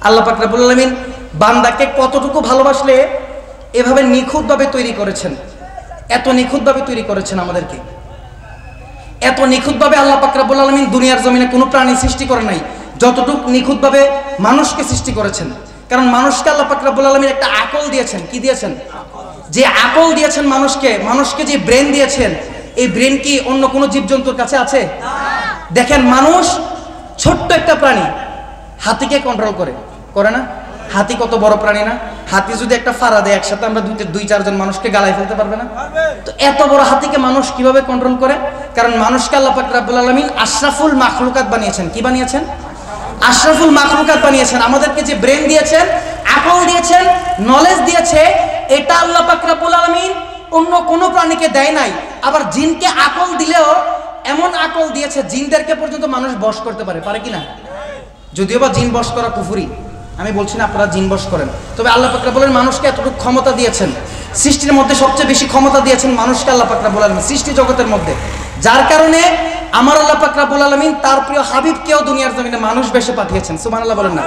আল্লাহ পাক রব্বুল আলামিন বান্দাকে কতটুকু ভালোবাসলে এভাবে নিখুঁতভাবে তৈরি করেছেন, এত নিখুঁতভাবে তৈরি করেছেন আমাদেরকে, এত নিখুঁতভাবে আল্লাহ পাক রব্বুল আলামিন দুনিয়ার জমিনে কোনো প্রাণী সৃষ্টি করে নাই যতটুকু নিখুঁতভাবে মানুষকে সৃষ্টি করেছেন। কারণ মানুষকে আল্লাহ পাক রব্বুল আলামিন একটা আকল দিয়েছেন। কি দিয়েছেন? যে আকল দিয়েছেন মানুষকে যে ব্রেন দিয়েছেন, এই ব্রেন কি অন্য কোনো জীবজন্তুর কাছে আছে? দেখেন, মানুষ ছোট্ট একটা প্রাণী, হাতিকে কন্ট্রোল করে না? হাতি কত বড় প্রাণী না? হাতি যদি একটা ফাড়া দেয় একসাথে আমরা দুই চারজন মানুষকে গালায় ফেলতে পারবে না? তো এত বড় হাতিকে মানুষ কিভাবে কন্ট্রোল করে? কারণ মানুষকে আল্লাহ পাক রব্বুল আলামিন আশরাফুল মাখলুকাত বানিয়েছেন। কি বানিয়েছেন? আশরাফুল মাখলুকাত বানিয়েছেন। আমাদেরকে যে ব্রেন দিয়েছেন, আকল দিয়েছেন, নলেজ দিয়েছে, এটা আল্লাহ পাক রব্বুল আলামিন অন্য কোনো প্রাণীকে দেয় নাই। আবার জিনকে আকল দিলেও এমন আকল দিয়েছে জিনদেরকে পর্যন্ত মানুষ বশ করতে পারে কিনা? যদিও বা জিন বশ করা কুফরি, আমি বলছি না আপনারা জিন বশ করেন, তবে আল্লাহ পাক রব্বুল আলামিন মানুষকে এতটুকু ক্ষমতা দিয়েছেন। সৃষ্টির মধ্যে সবচেয়ে বেশি ক্ষমতা দিয়েছেন মানুষকে আল্লাহ পাক রব্বুল আলামিন সৃষ্টি জগতের মধ্যে, যার কারণে আমার আল্লাহ পাক রব্বুল আলামিন তার প্রিয় হাবিবকেও দুনিয়ার জমিনে মানুষ বেশে পাঠিয়েছেন। সুবহানাল্লাহ বলেন না?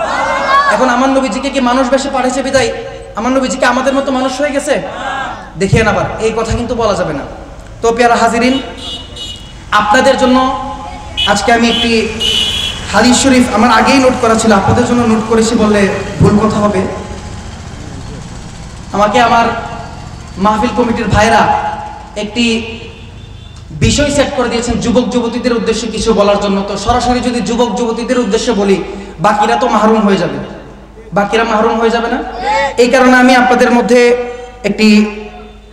এখন আমার নবীজিকে কি মানুষ বেশে পাঠিয়েছে বিদায় আমার নবীজিকে আমাদের মতো মানুষ হয়ে গেছে? দেখেন, আবার এই কথা কিন্তু বলা যাবে না। তো প্যারা হাজিরিন, আপনাদের জন্য আজকে আমি একটি হাদিস শরীফ আমার আগেই নোট করা ছিল, আপনাদের জন্য নোট করেছি বললে ভুল কথা হবে। আমাকে আমার মাহফিল কমিটির ভাইরা একটি বিষয় সেট করে দিয়েছেন যুবক যুবতীদের উদ্দেশ্যে কিছু বলার জন্য। তো সরাসরি যদি যুবক যুবতীদের উদ্দেশ্যে বলি, বাকিরা তো মাহরুম হয়ে যাবে, বাকিরা মাহরুম হয়ে যাবে না? এই কারণে আমি আপনাদের মধ্যে একটি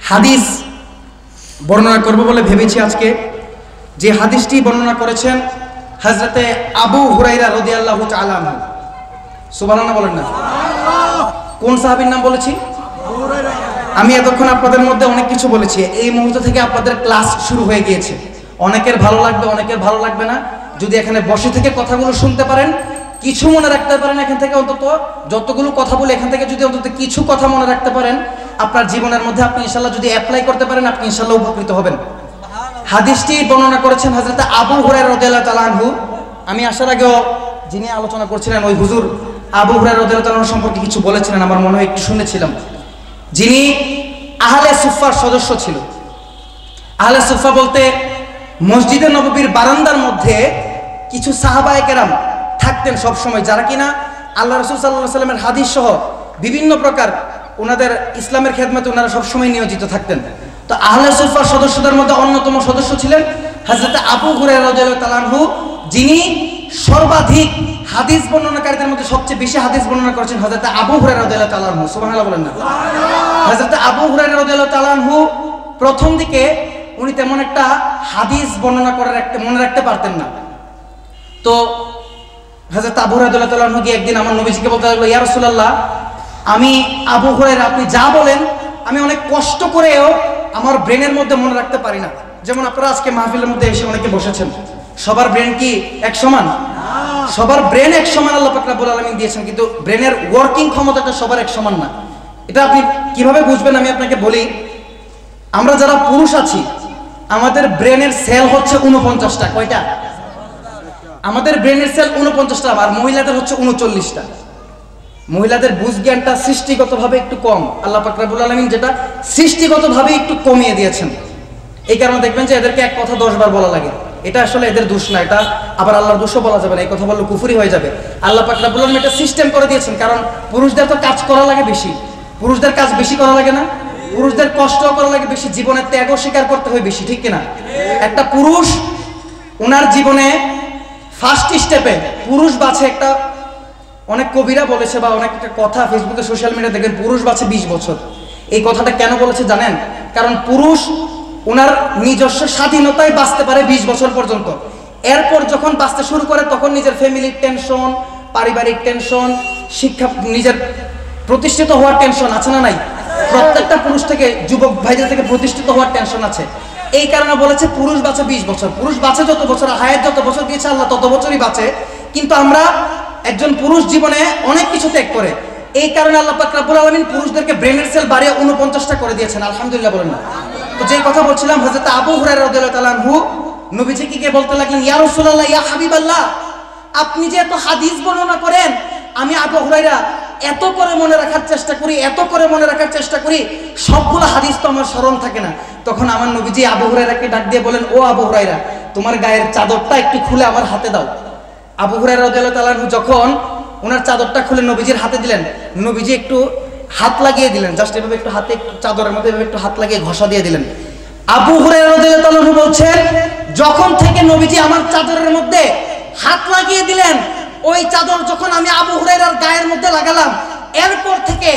হাদিস বর্ণনা করব বলে ভেবেছি আজকে। যে হাদিসটি বর্ণনা করেছেন হযরতে আবু হুরায়রা রাদিয়াল্লাহু তাআলা আনহু। সুবহানাল্লাহ বলেন না? কোন সাহাবীর নাম বলেছি? আমি এতক্ষণ আপনাদের মধ্যে অনেক কিছু বলেছি, এই মুহূর্ত থেকে আপনাদের ক্লাস শুরু হয়ে গিয়েছে। অনেকের ভালো লাগবে, অনেকের ভালো লাগবে না। যদি এখানে বসে থেকে কথাগুলো শুনতে পারেন, কিছু মনে রাখতে পারেন, এখান থেকে অন্তত যতগুলো কথা বলে এখান থেকে যদি অন্তত কিছু কথা মনে রাখতে পারেন, আপনার জীবনের মধ্যে আপনি ইনশাআল্লাহ যদি অ্যাপ্লাই করতে পারেন, আপনি ইনশাআল্লাহ উপকৃত হবেন। হাদিসটি বর্ণনা করেছেন হযরত আবু হুরায়রা রাদিয়াল্লাহু তাআলা আনহু। আমি আসার আগেও যিনি আলোচনা করছিলেন ওই হুজুর আবু হুরায়রা রাদিয়াল্লাহু তাআলা আনহু সম্পর্কে কিছু বলেছিলেন, আমার মনে হয় একটু শুনেছিলাম। যিনি আহলে সুফার সদস্য ছিল। আহলে সুফা বলতে মসজিদে নববীর বারান্দার মধ্যে কিছু সাহাবায়ে কেরাম থাকতেন সব সময়, যারা কিনা আল্লাহ রাসূল সাল্লাল্লাহু আলাইহি ওয়াসাল্লামের হাদিস সহ বিভিন্ন প্রকার ওনাদের ইসলামের খেদমতে ওনারা সবসময় নিয়োজিত থাকতেন। তো আহলে সুফার সদস্যদের মধ্যে অন্যতম সদস্য ছিলেন হযরত আবু হুরায়রা রাদিয়াল্লাহু তাআলা আনহু, যিনি সর্বাধিক হাদিস বর্ণনাকারীদের মধ্যে সবচেয়ে বেশি হাদিস বর্ণনা করেছেন হযরত আবু হুরায়রা রাদিয়াল্লাহু তাআলা আনহু। সুবহানাল্লাহ বলেন না? হযরত আবু হুরায়রা রাদিয়াল্লাহু তাআলা আনহু প্রথম দিকে উনি তেমন একটা হাদিস বর্ণনা মনে রাখতে পারতেন না। তো হযরত আবু হুরায়রা রাদিয়াল্লাহু তাআলা আনহু একদিন আমার নবীজিকে বলতে লাগলো, ইয়া রাসূলুল্লাহ, আমি আবু হুরায়রা, আপনি যা বলেন আমি অনেক কষ্ট করেও আমার ব্রেনের মধ্যে মনে রাখতে পারি না। যেমন আপনারা আজকে মাহফিলের মধ্যে এসে অনেকে বসেছেন, সবার ব্রেন কি এক সমান? সবার ব্রেন এক সমান আল্লাহ পাক রব্বুল আলামিন দিয়েছেন, কিন্তু ব্রেনের ওয়ার্কিং ক্ষমতাটা সবার এক সমান না। এটা আপনি কিভাবে বুঝবেন আমি আপনাকে বলি। আমরা যারা পুরুষ আছি, আমাদের ব্রেনের সেল হচ্ছে 49টা। কয়টা? আমাদের ব্রেনের সেল 49টা, আর মহিলাদের হচ্ছে 39টা। মহিলাদের বুঝ জ্ঞানটা সৃষ্টিগতভাবে একটু কম, আল্লাহ পাক রব্বুল আলামিন যেটা সৃষ্টিগতভাবে একটু কমিয়ে দিয়েছেন। এই কারণে দেখবেন যে এদেরকে এক কথা 10 বার বলা লাগে। এটা আসলে এদের দোষ না, এটা আবার আল্লাহর দোষও বলা যাবে না, এই কথা বললে কুফরি হয়ে যাবে। আল্লাহ পাক রব্বুল আলামিন এটা সিস্টেম করে দিয়েছেন, কারণ পুরুষদের তো কাজ করা লাগে বেশি, পুরুষদের কাজ বেশি করা লাগে না, পুরুষদের কষ্ট করা লাগে বেশি, জীবনের ত্যাগও স্বীকার করতে হয় বেশি, ঠিক কিনা? একটা পুরুষ ওনার জীবনে ফার্স্ট স্টেপে পুরুষ বাছে একটা, অনেক কবিরা বলেছে বা অনেক একটা কথা ফেসবুকে সোশ্যাল মিডিয়া দেখবেন, পুরুষ বাছে 20 বছর। এই কথাটা কেন বলেছে জানেন? কারণ পুরুষ ওনার নিজস্ব স্বাধীনতায় বাঁচতে পারে 20 বছর পর্যন্ত। এরপর যখন বাঁচতে শুরু করে তখন নিজের ফ্যামিলির টেনশন, পারিবারিক টেনশন, শিক্ষা, নিজের প্রতিষ্ঠিত হওয়ার টেনশন আছে না নাই? প্রত্যেকটা পুরুষ থেকে, যুবক ভাইদের থেকে প্রতিষ্ঠিত হওয়ার টেনশন আছে। এই কারণে বলেছে পুরুষ বাঁচে 20 বছর। পুরুষ বাঁচে যত বছর, হায়াত যত বছর দিয়েছে আল্লাহ তত বছরই বাঁচে। কিন্তু আমরা একজন পুরুষ জীবনে অনেক কিছু ত্যাগ করে, এই কারণে আল্লাহ পাক রব্বুল আলামিন পুরুষদেরকে ব্রেনের সেল বাড়িয়ে 49টা করে দিয়েছেন। আলহামদুলিল্লাহ বলেন না? তো যেই কথা বলছিলাম, হযরত আবু হুরায়রা রাদিয়াল্লাহু তাআলা আনহু নবীজিকে বলতে লাগলেন, ইয়া রাসূলুল্লাহ, ইয়া হাবিবাল্লাহ, আপনি যে এত হাদিস বর্ণনা করেন, আমি আবু হুরায়রা এত করে মনে রাখার চেষ্টা করি, এত করে মনে রাখার চেষ্টা করি, সবগুলো হাদিস তো আমার স্মরণ থাকে না। তখন আমার নবীজি আবু হুরায়রাকে ডাক দিয়ে বলেন, ও আবু হুরায়রা, তোমার গায়ের চাদরটা একটু খুলে আমার হাতে দাও। আবু হুরায়রা রাদিয়াল্লাহু তাআলা আনহু যখন ওনার চাদরটা খুলে নবীজির হাতে দিলেন, নবীজি একটু হাত লাগিয়ে দিলেন, জাস্ট এভাবে একটু হাতে, একটু চাদরের মধ্যে এভাবে একটু হাত লাগিয়ে ঘষা দিয়ে দিলেন। আবু হুরায়রা রাদিয়াল্লাহু তাআলা আনহু বলছেন, যখন থেকে নবীজি আমার চাদরের মধ্যে হাত লাগিয়ে দিলেন, ওই চাদর যখন আমি আবু হুরায়রার গায়ের মধ্যে লাগালাম, এরপর থেকে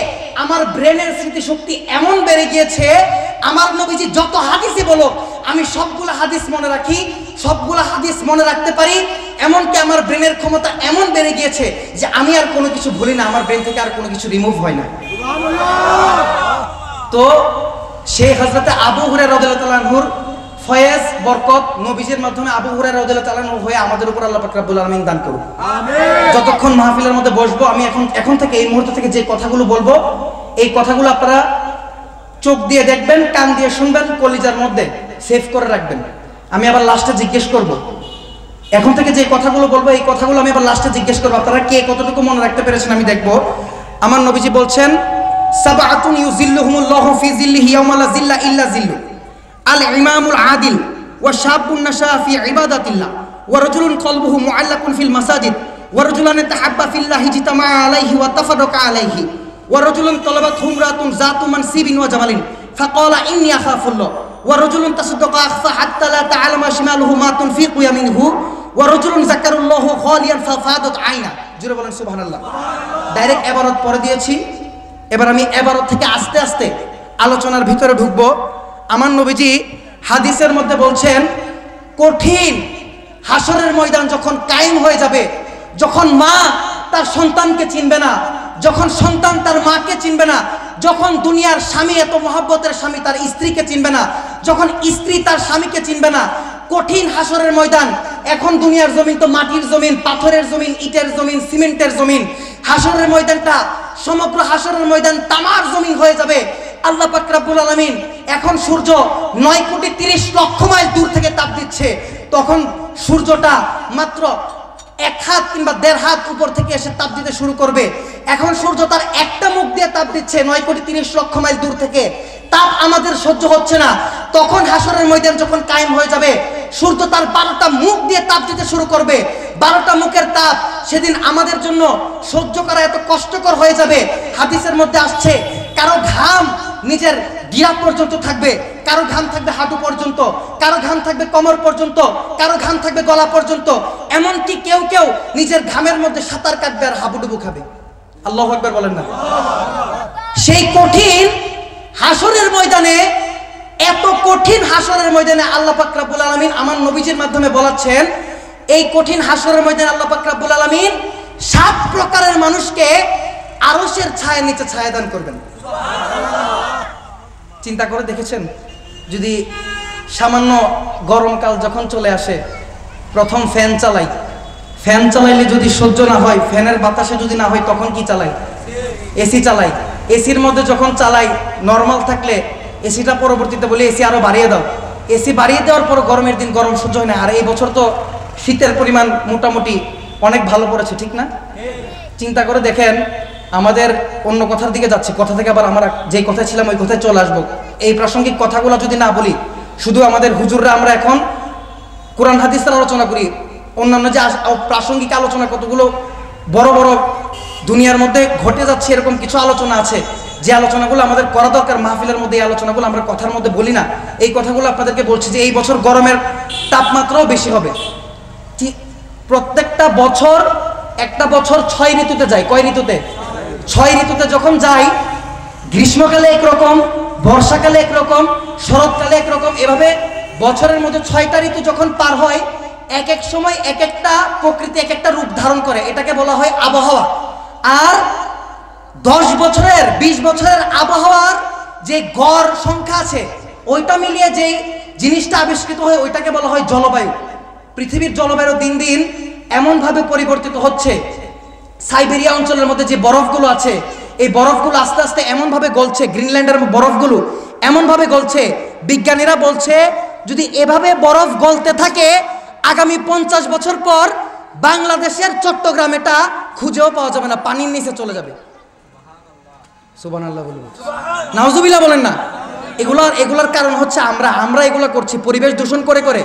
আমার ব্রেনের স্মৃতিশক্তি এমন বেড়ে গিয়েছে, আমার নবীজি যত হাদিসই বলো আমি সবগুলো হাদিস মনে রাখি, সবগুলো হাদিস মনে রাখতে পারি। এমনকি আমার ব্রেনের ক্ষমতা এমন বেড়ে গিয়েছে যে আমি আর কোনো কিছু ভুলি না, আমার ব্রেন থেকে আর কোনো কিছু রিমুভ হয় না। তো সেই হযরতে আবু হুরায়রা রাদিয়াল্লাহু তাআলা আনহুর ফয়েজ বরকত নবীজির মাধ্যমে আবু হুরায়রা রাদিয়াল্লাহু তাআলা আনহু হয়ে আমাদের উপর আল্লাহ পাক রব্বুল আলামিন দান করুন। আমিন। যতক্ষণ মাহফিলের মধ্যে বসবো, আমি এখন থেকে এই মুহূর্ত থেকে যে কথাগুলো বলবো, এই কথাগুলো আপনারা চোখ দিয়ে দেখবেন, কান দিয়ে শুনবেন, কলিজার মধ্যে সেভ করে রাখবেন। আমি আবার লাস্টে জিজ্ঞেস করব, এখন থেকে যে কথাগুলো বলবো এই কথাগুলো আমি আবার লাস্টে জিজ্ঞেস করবো, আপনারা কে কতটুকু মনে রাখতে পেরেছেন আমি দেখব। আমার নবীজি বলছেন, সাবআতুন ইউজিল্লুহুমুল্লাহু ফি জিল্লিহি ইয়াওমা লা জিল্লা ইল্লা জিল্লু, আল ইমামুল আদিল ওয়া শাবুন নাশা ফি ইবাদাতিল্লাহ ওয়া রাজুলুন কলবুহু মুআল্লাকুন ফিল মাসাজিদ ওয়া রাজুলান তাহাব্বা ফিল্লাহি জিতামা আলাইহি ওয়া তাফাররাকা আলাইহি ওয়া রাজুলুন তালাবাত হুমরাতুন যাতু মানসিবিন ওয়া জামালিন ফাকালা ইন্নী আখাফুল্লাহ ওয়া রাজুলুন তাসাদ্দাকা আখফা হাত্তা লা তাআলামা শিমালুহু মা তুনফিকু ইয়ামিনুহু ওয়া রাজুলুন যাকারাল্লাহু খালিয়ান ফাফাদাত আইনা। জোরে বলেন সুবহানাল্লাহ। ডাইরেক্ট ইবারত পড়ে দিয়েছি, এবার আমি ইবারত থেকে আস্তে আস্তে আলোচনার ভিতরে ঢুকবো। আমার নবীজি হাদিসের মধ্যে বলছেন, কঠিন হাসরের ময়দান যখন কায়েম হয়ে যাবে, যখন মা তার সন্তানকে চিনবে না, যখন সন্তান তার মাকে চিনবে না, যখন দুনিয়ার স্বামী এত মহব্বতের স্বামী তার স্ত্রীকে চিনবে না, যখন স্ত্রী তার স্বামীকে চিনবে না, কঠিন হাসরের ময়দান। এখন দুনিয়ার জমিন তো মাটির জমিন, পাথরের জমিন, ইটের জমিন, সিমেন্টের জমিন। হাসরের ময়দানটা, সমগ্র হাসরের ময়দান তামার জমিন হয়ে যাবে। আল্লাহ পাক রব্বুল আলামিন, এখন সূর্য 9,30,00,000 মাইল দূর থেকে তাপ দিচ্ছে, তখন সূর্যটা মাত্র 1 হাত কিংবা 1.5 হাত উপর থেকে এসে তাপ দিতে শুরু করবে। এখন সূর্য তার একটা মুখ দিয়ে তাপ দিচ্ছে 9,30,00,000 মাইল দূর থেকে, তাপ আমাদের সহ্য হচ্ছে না। তখন হাসরের ময়দান যখন কায়েম হয়ে যাবে, সূর্য তার 12টা মুখ দিয়ে তাপ দিতে শুরু করবে। 12টা মুখের তাপ সেদিন আমাদের জন্য সহ্য করা এত কষ্টকর হয়ে যাবে। হাদিসের মধ্যে আসছে, কারো ঘাম নিজের গিরা পর্যন্ত থাকবে, কারো ঘাম থাকবে হাঁটু পর্যন্ত, কারো ঘাম থাকবে কোমর পর্যন্ত, কারো ঘাম থাকবে গলা পর্যন্ত। এমনকি কেউ কেউ নিজের ঘামের মধ্যে সাঁতার কাটবে আর হাবুডুবু খাবে। আল্লাহু আকবার বলেন না। সেই কঠিন হাসরের ময়দানে, এত কঠিন হাসরের ময়দানে আল্লাহ পাক রব্বুল আলামিন আমার নবীজির মাধ্যমে বলাচ্ছেন, এই কঠিন হাসরের ময়দানে আল্লাহ পাক রব্বুল আলামিন 7 প্রকারের মানুষকে আরশের ছায়ার নিচে ছায়া দান করবেন। চিন্তা করে দেখেছেন, যদি সামান্য গরমকাল যখন চলে আসে, প্রথম ফ্যান চালাই, ফ্যান চালাইলে যদি সহ্য না হয়, ফ্যানের বাতাসে যদি না হয়, তখন কি চালাই? এসি চালাই। এসির মধ্যে যখন চালাই, নর্মাল থাকলে এসিটা পরবর্তীতে বলি এসি আরো বাড়িয়ে দাও, এসি বাড়িয়ে দেওয়ার পর গরমের দিন গরম সহ্য হয় না। আর এই বছর তো শীতের পরিমাণ মোটামুটি অনেক ভালো পড়েছে, ঠিক না? চিন্তা করে দেখেন, আমাদের অন্য কথার দিকে যাচ্ছে, কথা থেকে আবার আমরা যেই কথায় ছিলাম ওই কথায় চলে আসবো। এই প্রাসঙ্গিক কথাগুলো যদি না বলি, শুধু আমাদের হুজুররা আমরা এখন কোরআন হাদিসের আলোচনা করি, অন্যান্য যে প্রাসঙ্গিক আলোচনা কতগুলো বড় বড় দুনিয়ার মধ্যে ঘটে যাচ্ছে, এরকম কিছু আলোচনা আছে যে আলোচনাগুলো আমাদের করা দরকার। মাহফিলের মধ্যে এই আলোচনাগুলো আমরা কথার মধ্যে বলি না। এই কথাগুলো আপনাদেরকে বলছি যে এই বছর গরমের তাপমাত্রাও বেশি হবে। প্রত্যেকটা বছর, একটা বছর 6 ঋতুতে যায়। কয় ঋতুতে? 6 ঋতুতে যখন যাই, গ্রীষ্মকালে একরকম, বর্ষাকালে একরকম, শরৎকালে একরকম, এভাবে বছরের মধ্যে 6টা ঋতু যখন পার হয়, এক এক সময় এক একটা প্রকৃতি এক একটা রূপ ধারণ করে, এটাকে বলা হয় আবহাওয়া। আর 10 বছরের 20 বছরের আবহাওয়ার যে গড় সংখ্যা আছে, ওইটা মিলিয়ে যেই জিনিসটা আবিষ্কৃত হয়, ওইটাকে বলা হয় জলবায়ু। পৃথিবীর জলবায়ু দিন দিন এমনভাবে পরিবর্তিত হচ্ছে, সাইবেরিয়া অঞ্চলের মধ্যে যে বরফগুলো আছে, এই বরফগুলো আস্তে আস্তে এমনভাবে গলছে, গ্রিনল্যান্ডের বরফগুলো এমনভাবে গলছে, বিজ্ঞানীরা বলছে যদি এভাবে বরফ গলতে থাকে, আগামী 50 বছর পর বাংলাদেশের চট্টগ্রাম এটা খুঁজেও পাওয়া যাবে না, পানির নিচে চলে যাবে। সুবহানাল্লাহ বলুন, নাউজুবিল্লাহ বলেন না। এগুলার কারণ হচ্ছে আমরা এগুলো করছি পরিবেশ দূষণ করে করে।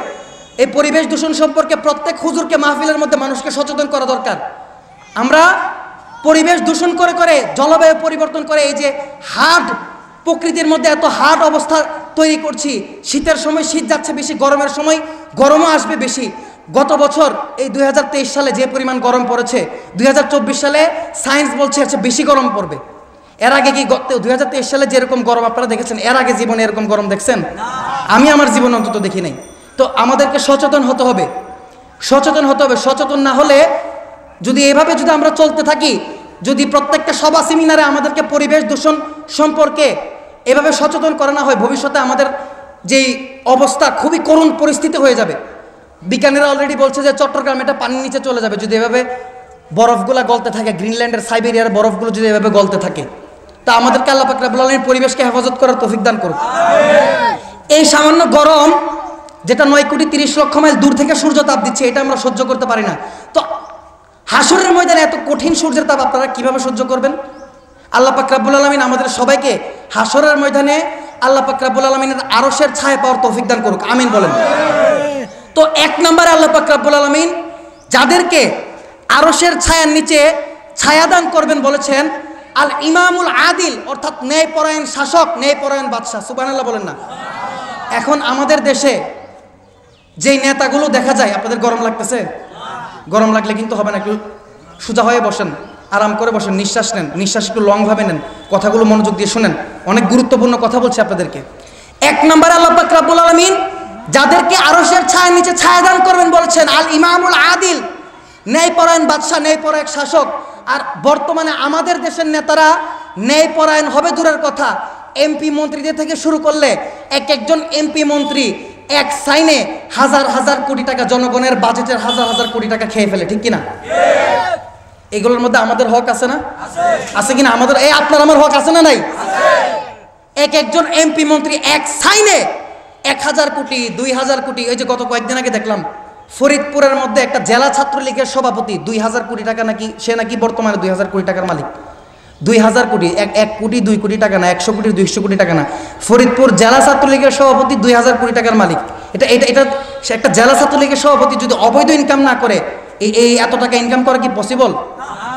এই পরিবেশ দূষণ সম্পর্কে প্রত্যেক হুজুরকে মাহফিলের মধ্যে মানুষকে সচেতন করা দরকার। আমরা পরিবেশ দূষণ করে করে, জলবায়ু পরিবর্তন করে, এই যে হার্ড প্রকৃতির মধ্যে এত হার্ড অবস্থা তৈরি করছি। শীতের সময় শীত যাচ্ছে বেশি, গরমের সময় গরমও আসবে বেশি। গত বছর এই 2023 সালে যে পরিমাণ গরম পড়েছে, 2024 সালে সায়েন্স বলছে হচ্ছে বেশি গরম পড়বে। এর আগে কি 2023 সালে যেরকম গরম আপনারা দেখেছেন, এর আগে জীবনে এরকম গরম দেখছেন? আমি আমার জীবনে অন্তত দেখি নাই। তো আমাদেরকে সচেতন হতে হবে। সচেতন না হলে যদি এভাবে যদি আমরা চলতে থাকি, যদি প্রত্যেকটা সভা সেমিনারে আমাদেরকে পরিবেশ দূষণ সম্পর্কে এভাবে সচেতন করা না হয়, ভবিষ্যতে আমাদের যেই অবস্থা খুবই করুণ পরিস্থিতি হয়ে যাবে। বিজ্ঞানীরা অলরেডি বলছে যে চট্টগ্রাম এটা পানির নিচে চলে যাবে যদি এভাবে বরফগুলা গলতে থাকে, গ্রিনল্যান্ডের সাইবেরিয়ার বরফগুলো যদি এভাবে গলতে থাকে। তা আমাদেরকে আল্লাহ পাক রব্বুল আলামিন পরিবেশকে হেফাজত করার তৌফিক দান করুন। এই সামান্য গরম যেটা 9,30,00,000 মাইল দূর থেকে সূর্য তাপ দিচ্ছে, এটা আমরা সহ্য করতে পারি না। তো হাসরের ময়দানে এত কঠিন সূর্যের তাপ আপনারা কিভাবে সহ্য করবেন? আল্লাহ পাক রব্বুল আলামিন আমাদের সবাইকে হাসরের ময়দানে আল্লাহ পাক রব্বুল আলামিনের আরশের ছায়া পাওয়ার তৌফিক দান করুক, আমিন বলেন। তো 1 নম্বরে আল্লাহ পাক রব্বুল আলামিন যাদেরকে আরশের ছায়ার নিচে ছায়াদান করবেন বলেছেন আল ইমামুল আদিল, অর্থাৎ ন্যায়পরায়ণ শাসক, ন্যায়পরায়ণ বাদশা। সুবহানাল্লাহ বলেন না। এখন আমাদের দেশে যেই নেতাগুলো দেখা যায়, আপনাদের গরম লাগতেছে? গরম লাগলে কিন্তু হবে না, একটু সোজা হয়ে বসেন, আরাম করে বসেন, নিঃশ্বাস নেন, নিঃশ্বাস একটু লংভাবে নেন, কথাগুলো মনোযোগ দিয়ে শুনেন, অনেক গুরুত্বপূর্ণ কথা বলছি আপনাদেরকে। 1 নম্বরে আল্লাহ পাক রব্বুল আলামিন যাদেরকে আরশের ছায়ার নিচে ছায়াদান করবেন বলেছেন আল ইমামুল আদিল, ন্যায়পরায়ণ বাদশা, ন্যায়পরায়ণ শাসক। আর বর্তমানে আমাদের দেশের নেতারা ন্যায়পরায়ণ হবে দূরের কথা, এমপি মন্ত্রীদের থেকে শুরু করলে একজন এমপি মন্ত্রী এক সাইনে হাজার হাজার কোটি টাকা, জনগণের বাজেটের হাজার হাজার কোটি টাকা খেয়ে ফেলে, ঠিক কিনা? এগুলোর মধ্যে আমাদের হক আছে না? আছে কিনা? আমাদের আপনার আমার হক আছে না নাই? একজন এমপি মন্ত্রী এক সাইনে 1000 কোটি 2000 কোটি। ওই যে গত কয়েকদিন আগে দেখলাম ফরিদপুরের মধ্যে একটা জেলা ছাত্রলীগের সভাপতি 2000 কোটি টাকা নাকি, সে নাকি বর্তমানে 2000 কোটি টাকার মালিক। 2000 কোটি, 1 কোটি 2 কোটি টাকা না, 100 কোটি 200 কোটি টাকা না, ফরিদপুর জেলা ছাত্রলীগের সভাপতি 2000 কোটি টাকার মালিক। এটা সে একটা জেলা ছাত্রলীগের সভাপতি যদি অবৈধ ইনকাম না করে, এই এত টাকা ইনকাম করা কি পসিবল?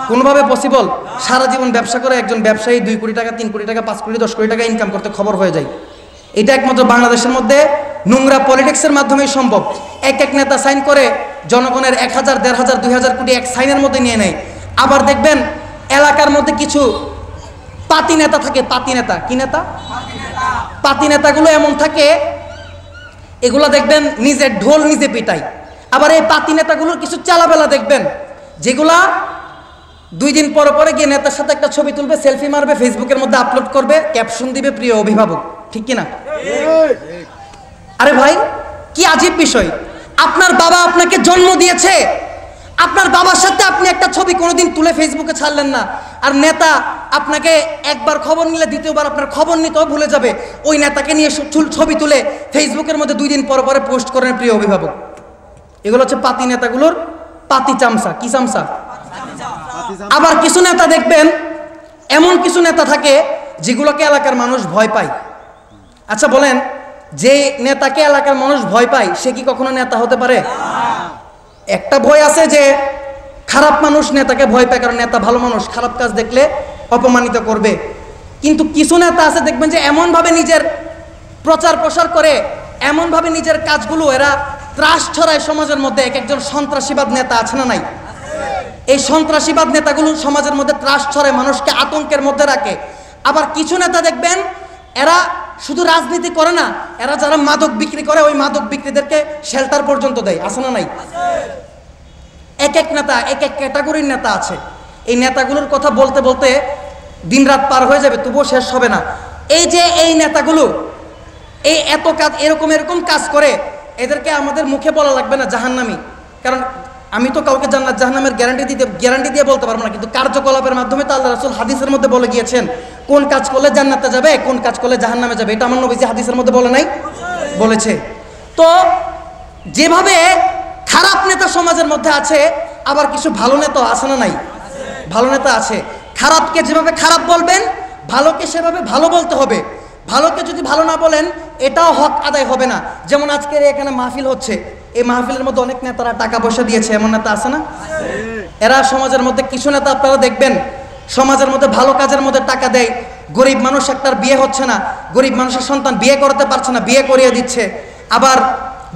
কোনোভাবে পসিবল? সারা জীবন ব্যবসা করে একজন ব্যবসায়ী 2 কোটি টাকা 3 কোটি টাকা 5 কোটি 10 কোটি টাকা ইনকাম করতে খবর হয়ে যায়। এটা একমাত্র বাংলাদেশের মধ্যে নোংরা পলিটিক্সের মাধ্যমেই সম্ভব। এক নেতা সাইন করে জনগণের 1000 1500 2000 কোটি এক সাইনের মধ্যে নিয়ে নেয়। আবার দেখবেন এলাকার মধ্যে কিছু পাতি নেতা থাকে, পাতি নেতা। কি নেতা? পাতি নেতাগুলো এমন থাকে, এগুলো দেখবেন নিজের ঢোল নিজে পিটায়। আবার এই পাতি নেতাগুলোর কিছু চালাবেলা দেখবেন, যেগুলা 2 দিন পরে গিয়ে নেতার সাথে একটা ছবি তুলবে, সেলফি মারবে, ফেসবুকের মধ্যে আপলোড করবে, ক্যাপশন দিবে প্রিয় অভিভাবক, ঠিক কিনা? আরে ভাই, কি আজীব বিষয়! আপনার বাবা আপনাকে জন্ম দিয়েছে, আপনার বাবার সাথে আপনি একটা ছবি কোনোদিন তুলে ফেসবুকে ছাড়লেন না, আর নেতা আপনাকে একবার খবর নিলে দ্বিতীয়বার আপনার খবর নিতেও ভুলে যাবে, ওই নেতাকে নিয়ে ছবি তুলে ফেসবুকের মধ্যে 2 দিন পরে পোস্ট করেন প্রিয় অভিভাবক। এগুলো হচ্ছে পাতি নেতাগুলোর পাতি চামচা। কি চামচা? আবার কিছু নেতা দেখবেন, এমন কিছু নেতা থাকে যেগুলোকে এলাকার মানুষ ভয় পায়। আচ্ছা বলেন, যে নেতাকে এলাকার মানুষ ভয় পায় সে কি কখনো নেতা হতে পারে? একটা ভয় আছে যে খারাপ মানুষ নেতাকে ভয় পায়, কারণ নেতা ভালো মানুষ, খারাপ কাজ দেখলে অপমানিত করবে। কিন্তু কিছু নেতা আছে দেখবেন যে এমনভাবে নিজের প্রচার প্রসার করে, এমনভাবে নিজের কাজগুলো এরা ত্রাস ছড়ায় সমাজের মধ্যে। একজন সন্ত্রাসীবাদ নেতা আছে না নাই? এই সন্ত্রাসীবাদ নেতাগুলো সমাজের মধ্যে ত্রাস ছড়ায়, মানুষকে আতঙ্কের মধ্যে রাখে। আবার কিছু নেতা দেখবেন এরা শুধু রাজনীতি করে না, এরা যারা মাদক বিক্রি করে ওই মাদক বিক্রিদেরকে শেল্টার পর্যন্ত দেয়, আছে না নাই? এক নেতা এক ক্যাটাগরির নেতা আছে। এই নেতাগুলোর কথা বলতে বলতে দিন রাত পার হয়ে যাবে, তবুও শেষ হবে না। এই যে এই নেতাগুলো এই এত কাজ এরকম কাজ করে, এদেরকে আমাদের মুখে বলা লাগবে না জাহান্নামী, কারণ আমি তো কাউকে জান্নাত জাহান্নামের গ্যারান্টি দিয়ে বলতে পারবো না, কিন্তু কার্যকলাপের মাধ্যমে তো আল্লাহ রাসূল হাদিসের মধ্যে বলে গিয়েছেন কোন কাজ করলে জান্নাতে যাবে, কোন কাজ করলে জাহান্নামে যাবে। এটা আমার নবীজি হাদিসের মধ্যে বলে নাই? বলেছে। তো যেভাবে খারাপ নেতা সমাজের মধ্যে আছে, আবার কিছু ভালো নেতা আছে না নাই? ভালো নেতা আছে। খারাপকে যেভাবে খারাপ বলবেন, ভালোকে সেভাবে ভালো বলতে হবে। ভালোকে যদি ভালো না বলেন, এটাও হক আদায় হবে না। যেমন আজকের এখানে মাহফিল হচ্ছে, এই মাহফিলের মধ্যে অনেক নেতারা টাকা পয়সা দিয়েছে, এমন নেতা আছে না? এরা সমাজের মধ্যে কিছু নেতা আপনারা দেখবেন সমাজের মধ্যে ভালো কাজের মধ্যে টাকা দেয়। গরিব মানুষ একটার বিয়ে হচ্ছে না, গরিব মানুষের সন্তান বিয়ে করতে পারছে না, বিয়ে করিয়ে দিচ্ছে। আবার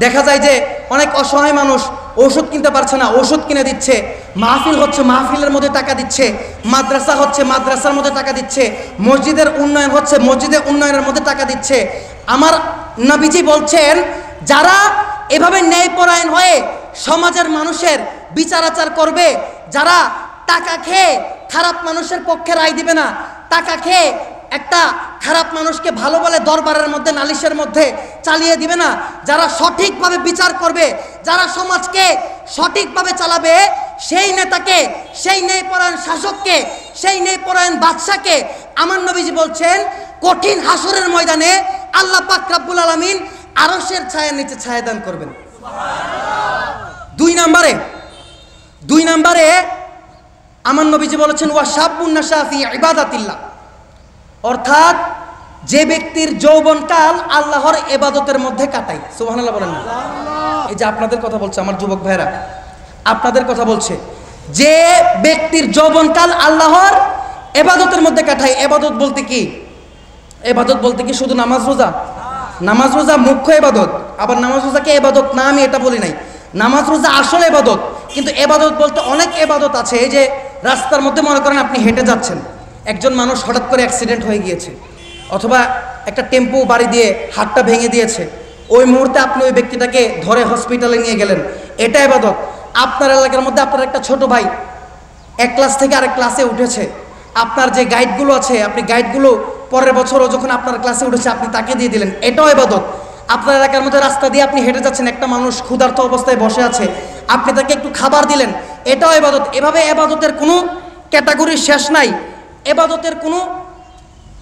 দেখা যায় যে অনেক অসহায় মানুষ ওষুধ কিনতে পারছে না, ওষুধ কিনে দিচ্ছে। মাহফিল হচ্ছে, মাহফিলের মধ্যে টাকা দিচ্ছে। মাদ্রাসা হচ্ছে, মাদ্রাসার মধ্যে টাকা দিচ্ছে। মসজিদের উন্নয়ন হচ্ছে, মসজিদের উন্নয়নের মধ্যে টাকা দিচ্ছে। আমার নবীজি বলছেন, যারা এভাবে ন্যায়পরায়ণ হয়ে সমাজের মানুষের বিচার আচার করবে, যারা টাকা খেয়ে খারাপ মানুষের পক্ষে রায় দিবে না, টাকা খেয়ে একটা খারাপ মানুষকে ভালো বলে দরবারের মধ্যে নালিশের মধ্যে চালিয়ে দিবে না, যারা সঠিকভাবে বিচার করবে, যারা সমাজকে সঠিকভাবে চালাবে, সেই নেতাকে, সেই ন্যায়পরায়ণ শাসককে, সেই ন্যায়পরায়ণ বাদশাকে আমার নবীজি বলছেন কঠিন হাসরের ময়দানে আল্লাহ পাক রব্বুল আলামিন আরশের ছায়ার নিচে ছায়া দান করবেন। দুই নম্বরে আমার নবীজি বলেছেন ওয়া শাবুন নাশা ফি ইবাদাতিল্লাহ, অর্থাৎ যে ব্যক্তির যৌবনকাল আল্লাহর ইবাদতের মধ্যে কাটায়। সুবহানাল্লাহ বলেন না? এই যে আপনাদের কথা বলছে আমার যুবক ভাইরা, আপনাদের কথা বলছে, যে ব্যক্তির যৌবনকাল আল্লাহর ইবাদতের মধ্যে কাটায়। ইবাদত বলতে কি? ইবাদত বলতে কি শুধু নামাজ রোজা? নামাজ রোজা মুখ্য ইবাদত, আবার নামাজ রোজাকে ইবাদত না আমি এটা বলি নাই। নামাজ রোজা আসল ইবাদত, কিন্তু ইবাদত বলতে অনেক ইবাদত আছে। এই যে রাস্তার মধ্যে মনে করেন আপনি হেঁটে যাচ্ছেন, একজন মানুষ হঠাৎ করে অ্যাক্সিডেন্ট হয়ে গিয়েছে, অথবা একটা টেম্পো বাড়ি দিয়ে হাতটা ভেঙে দিয়েছে, ওই মুহূর্তে আপনি ওই ব্যক্তিটাকে ধরে হসপিটালে নিয়ে গেলেন, এটা ইবাদত। আপনার এলাকার মধ্যে আপনার একটা ছোট ভাই এক ক্লাস থেকে আরেক ক্লাসে উঠেছে, আপনার যে গাইডগুলো আছে, আপনি গাইডগুলো পরের বছরও যখন আপনার ক্লাসে উঠেছে আপনি তাকে দিয়ে দিলেন, এটাও ইবাদত। আপনার এলাকার মধ্যে রাস্তা দিয়ে আপনি হেঁটে যাচ্ছেন, একটা মানুষ ক্ষুধার্ত অবস্থায় বসে আছে, আপনি তাকে একটু খাবার দিলেন, এটাও ইবাদত। এভাবে ইবাদতের কোনো ক্যাটাগরি শেষ নাই, ইবাদতের কোনো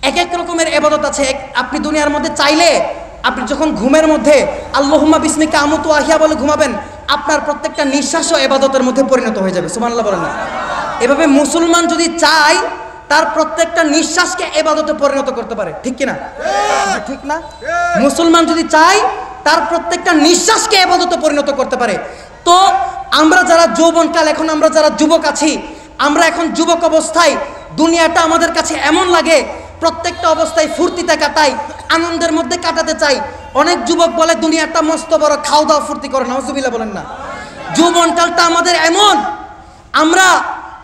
এক এক রকমের ইবাদত আছে। আপনি দুনিয়ার মধ্যে চাইলে আপনি যখন ঘুমের মধ্যে আল্লাহুম্মা বিসমিকা আমুতু আহিয়া বলে ঘুমাবেন, আপনার প্রত্যেকটা নিঃশ্বাসও ইবাদতের মধ্যে পরিণত হয়ে যাবে। সুবহানাল্লাহ বলেন না? এভাবে মুসলমান যদি চায় তার প্রত্যেকটা নিঃশ্বাসকে ইবাদতে পরিণত করতে পারে, ঠিক কিনা? ঠিক না? মুসলমান যদি চায় তার প্রত্যেকটা নিঃশ্বাসকে ইবাদতে পরিণত করতে পারে। তো আমরা যারা যৌবনকাল, এখন আমরা যারা যুবক আছি, আমরা এখন যুবক অবস্থায় দুনিয়াটা আমাদের কাছে এমন লাগে, প্রত্যেকটা অবস্থায় ফুর্তিতে কাটাই, আনন্দের মধ্যে কাটাতে চাই। অনেক যুবক বলে দুনিয়াটা মস্ত বড়, খাও দাও ফুর্তি করে, নাউজুবিল্লাহ বলেন না? যৌবনকালটা আমাদের এমন, আমরা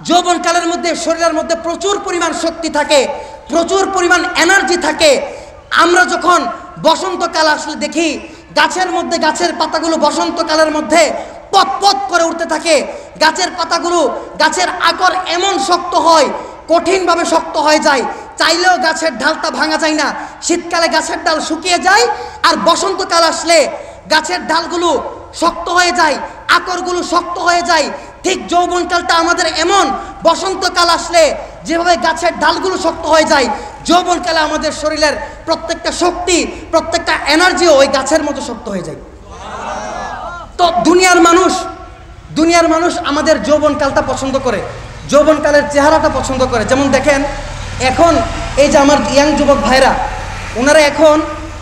যৌবনকালের মধ্যে শরীরের মধ্যে প্রচুর পরিমাণ শক্তি থাকে, প্রচুর পরিমাণ এনার্জি থাকে। আমরা যখন বসন্তকাল আসলে দেখি গাছের মধ্যে গাছের পাতাগুলো বসন্তকালের মধ্যে পতপত করে উঠতে থাকে, গাছের পাতাগুলো, গাছের আকর এমন শক্ত হয়, কঠিনভাবে শক্ত হয়ে যায়, চাইলেও গাছের ডালটা ভাঙা যায় না। শীতকালে গাছের ডাল শুকিয়ে যায়, আর বসন্তকাল আসলে গাছের ডালগুলো শক্ত হয়ে যায়, আকরগুলো শক্ত হয়ে যায়। ঠিক যৌবনকালটা আমাদের এমন, বসন্তকাল আসলে যেভাবে গাছের ডালগুলো শক্ত হয়ে যায়, যৌবনকালে আমাদের শরীরের প্রত্যেকটা শক্তি, প্রত্যেকটা এনার্জিও ওই গাছের মতো শক্ত হয়ে যায়। তো দুনিয়ার মানুষ আমাদের যৌবনকালটা পছন্দ করে, যৌবনকালের চেহারাটা পছন্দ করে। যেমন দেখেন এখন এই যে আমার ইয়াং যুবক ভাইরা, ওনারা এখন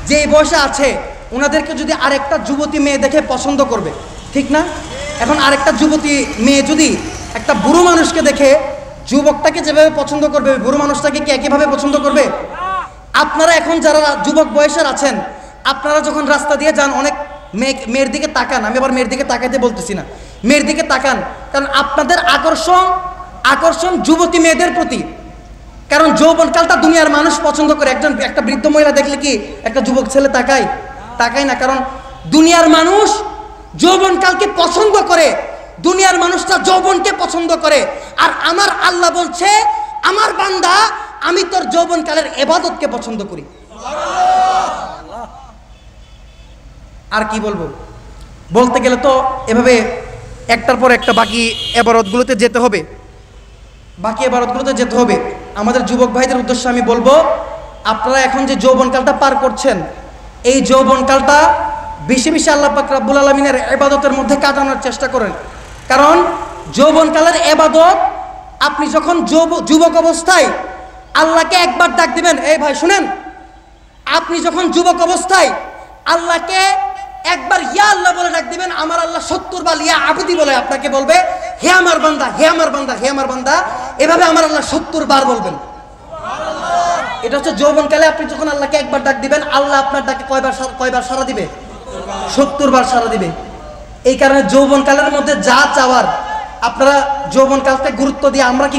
যে বয়সে আছে, ওনাদেরকে যদি আরেকটা যুবতী মেয়ে দেখে পছন্দ করবে, ঠিক না? এখন আরেকটা যুবতী মেয়ে যদি একটা বুড়ো মানুষকে দেখে, যুবকটাকে যেভাবে পছন্দ করবে, বুড়ো মানুষটাকে কি একইভাবে পছন্দ করবে? আপনারা এখন যারা যুবক বয়সের আছেন, আপনারা যখন রাস্তা দিয়ে যান, অনেক মেয়ের দিকে তাকান, আমি আবার মেয়ের দিকে তাকাইতে বলতেছি না, মেয়ের দিকে তাকান, কারণ আপনাদের আকর্ষণ যুবতী মেয়েদের প্রতি। কারণ যৌবনকালটা দুনিয়ার মানুষ পছন্দ করে। একটা বৃদ্ধ মহিলা দেখলে কি একটা যুবক ছেলে তাকায় না? কারণ দুনিয়ার মানুষ যৌবনকালকে পছন্দ করে, দুনিয়ার মানুষটা যৌবনকে পছন্দ করে। আর আমার আল্লাহ বলছে, আমার বান্দা, আমি তোর যৌবনকালের ইবাদতকে পছন্দ করি। আর কি বলবো, বলতে গেলে তো এভাবে একটার পর একটা বাকি ইবাদতগুলোতে যেতে হবে, আমাদের যুবক ভাইদের উদ্দেশ্যে আমি বলবো, আপনারা এখন যে যৌবনকালটা পার করছেন, এই যৌবনকালটা বেশি বেশি আল্লাহ পাক রব্বুল আলামিনের ইবাদতের মধ্যে কাটানোর চেষ্টা করেন। কারণ যৌবনকালের ইবাদত আপনি যখন যুবক অবস্থায় আল্লাহকে একবার ডাক দিবেন, এই ভাই শুনেন, আপনি যখন যুবক অবস্থায় আল্লাহকে একবার ইয়া আল্লাহ বলে ডাক দিবেন, আমার আল্লাহ 70 বার ইয়া আবদি বলে আপনাকে বলবে, হে আমার বান্দা, হে আমার বান্দা, হে আমার বান্দা, এভাবে আমার আল্লাহ 70 বার বলবেন। এটা হচ্ছে যৌবনকালে আপনি যখন আল্লাহকে একবার ডাক দিবেন, আল্লাহ আপনার ডাকে কয়বার সাড়া দিবে? 70 বার সাড়া দিবে। এই কারণে যৌবনকালের মধ্যে যা চাওয়ার, আপনারা যৌবনকালকে গুরুত্ব দিয়ে আমরা কি